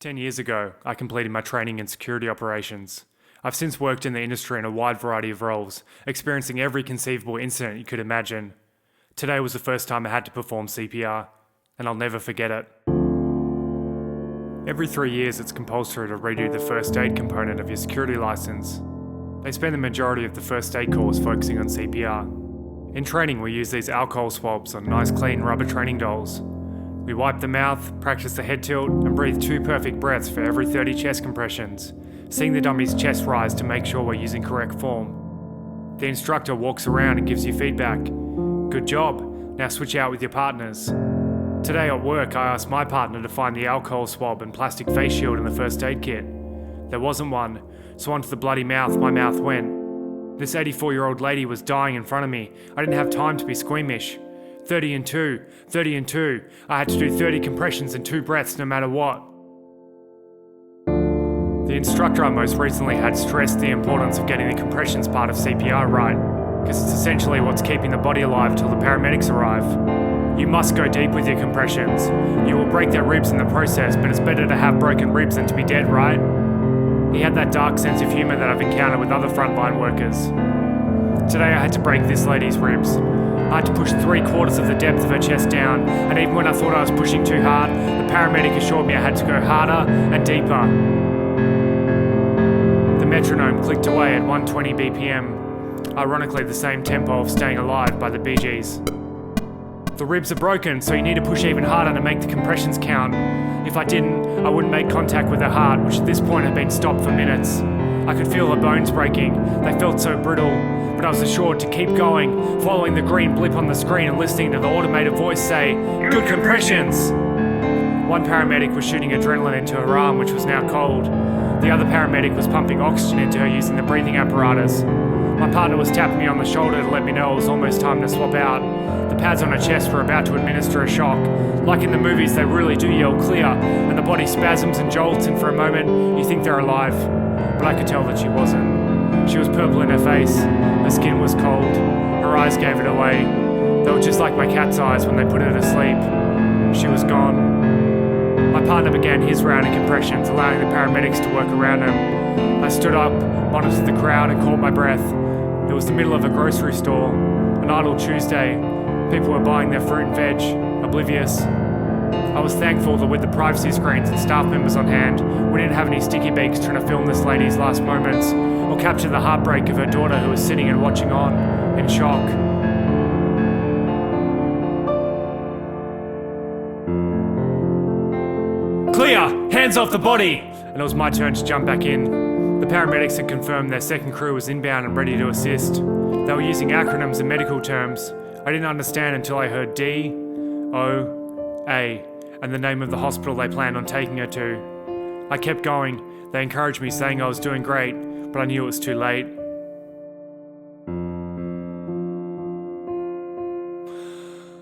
10 years ago, I completed my training in security operations. I've since worked in the industry in a wide variety of roles, experiencing every conceivable incident you could imagine. Today was the first time I had to perform CPR, and I'll never forget it. Every 3 years, it's compulsory to redo the first aid component of your security license. They spend the majority of the first aid course focusing on CPR. In training, we use these alcohol swabs on nice clean rubber training dolls. We wipe the mouth, practice the head tilt, and breathe 2 perfect breaths for every 30 chest compressions, seeing the dummy's chest rise to make sure we're using correct form. The instructor walks around and gives you feedback. Good job, now switch out with your partners. Today at work, I asked my partner to find the alcohol swab and plastic face shield in the first aid kit. There wasn't one, so onto the bloody mouth my mouth went. This 84-year-old lady was dying in front of me. I didn't have time to be squeamish. 30 and 2. I had to do 30 compressions and 2 breaths no matter what. The instructor I most recently had stressed the importance of getting the compressions part of CPR right, because it's essentially what's keeping the body alive till the paramedics arrive. You must go deep with your compressions. You will break their ribs in the process, but it's better to have broken ribs than to be dead, right? He had that dark sense of humour that I've encountered with other frontline workers. Today I had to break this lady's ribs. I had to push 3/4 of the depth of her chest down, and even when I thought I was pushing too hard, the paramedic assured me I had to go harder and deeper. The metronome clicked away at 120 BPM, ironically the same tempo of Staying Alive by the Bee Gees. The ribs are broken, so you need to push even harder to make the compressions count. If I didn't, I wouldn't make contact with her heart, which at this point had been stopped for minutes. I could feel her bones breaking. They felt so brittle, but I was assured to keep going, following the green blip on the screen and listening to the automated voice say, "Good compressions!" One paramedic was shooting adrenaline into her arm, which was now cold. The other paramedic was pumping oxygen into her using the breathing apparatus. My partner was tapping me on the shoulder to let me know it was almost time to swap out. The pads on her chest were about to administer a shock. Like in the movies, they really do yell clear, and the body spasms and jolts, and for a moment, you think they're alive. But I could tell that she wasn't. She was purple in her face, her skin was cold, her eyes gave it away. They were just like my cat's eyes when they put her to sleep. She was gone. My partner began his round of compressions, allowing the paramedics to work around him. I stood up, monitored the crowd, and caught my breath. It was the middle of a grocery store, an idle Tuesday. People were buying their fruit and veg, oblivious. I was thankful that with the privacy screens and staff members on hand, we didn't have any sticky beaks trying to film this lady's last moments, or capture the heartbreak of her daughter who was sitting and watching on, in shock. Clear! Hands off the body! And it was my turn to jump back in. The paramedics had confirmed their second crew was inbound and ready to assist. They were using acronyms and medical terms. I didn't understand until I heard D, O, A, and the name of the hospital they planned on taking her to. I kept going. They encouraged me, saying I was doing great, but I knew it was too late.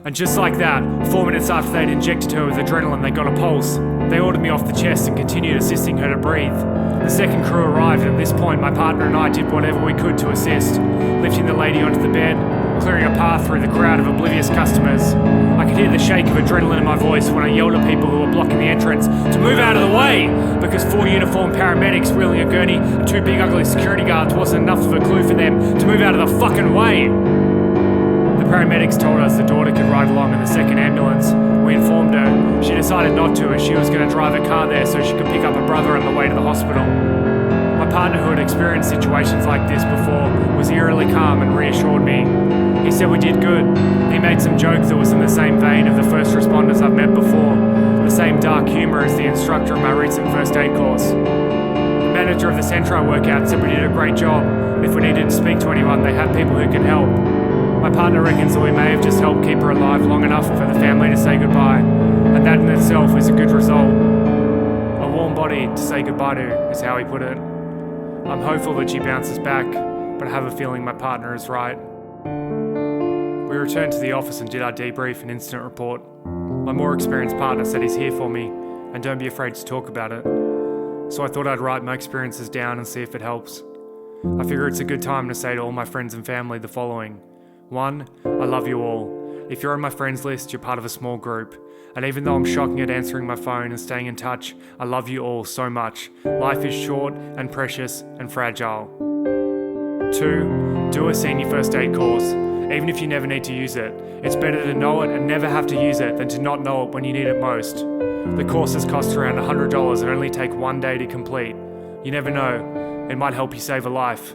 And just like that, 4 minutes after they'd injected her with adrenaline, they got a pulse. They ordered me off the chest and continued assisting her to breathe. The second crew arrived, and at this point, my partner and I did whatever we could to assist, lifting the lady onto the bed, clearing a path through the crowd of oblivious customers. I could hear the shake of adrenaline in my voice when I yelled at people who were blocking the entrance to move out of the way, because 4 uniformed paramedics wheeling a gurney and 2 big ugly security guards wasn't enough of a clue for them to move out of the fucking way. The paramedics told us the daughter could ride along in the second ambulance. We informed her. She decided not to, as she was going to drive her car there so she could pick up her brother on the way to the hospital. My partner, who had experienced situations like this before, was eerily calm and reassured me. He said we did good. He made some joke that was in the same vein of the first responders I've met before, the same dark humour as the instructor of my recent first aid course. The manager of the centre I work at said we did a great job, and if we needed to speak to anyone, they had people who could help. My partner reckons that we may have just helped keep her alive long enough for the family to say goodbye, and that in itself is a good result. A warm body to say goodbye to, is how he put it. I'm hopeful that she bounces back, but I have a feeling my partner is right. We returned to the office and did our debrief and incident report. My more experienced partner said he's here for me, and don't be afraid to talk about it. So I thought I'd write my experiences down and see if it helps. I figure it's a good time to say to all my friends and family the following. 1, I love you all. If you're on my friends list, you're part of a small group. And even though I'm shocking at answering my phone and staying in touch, I love you all so much. Life is short and precious and fragile. 2. Do a senior first aid course, even if you never need to use it. It's better to know it and never have to use it than to not know it when you need it most. The courses cost around $100 and only take 1 day to complete. You never know, it might help you save a life.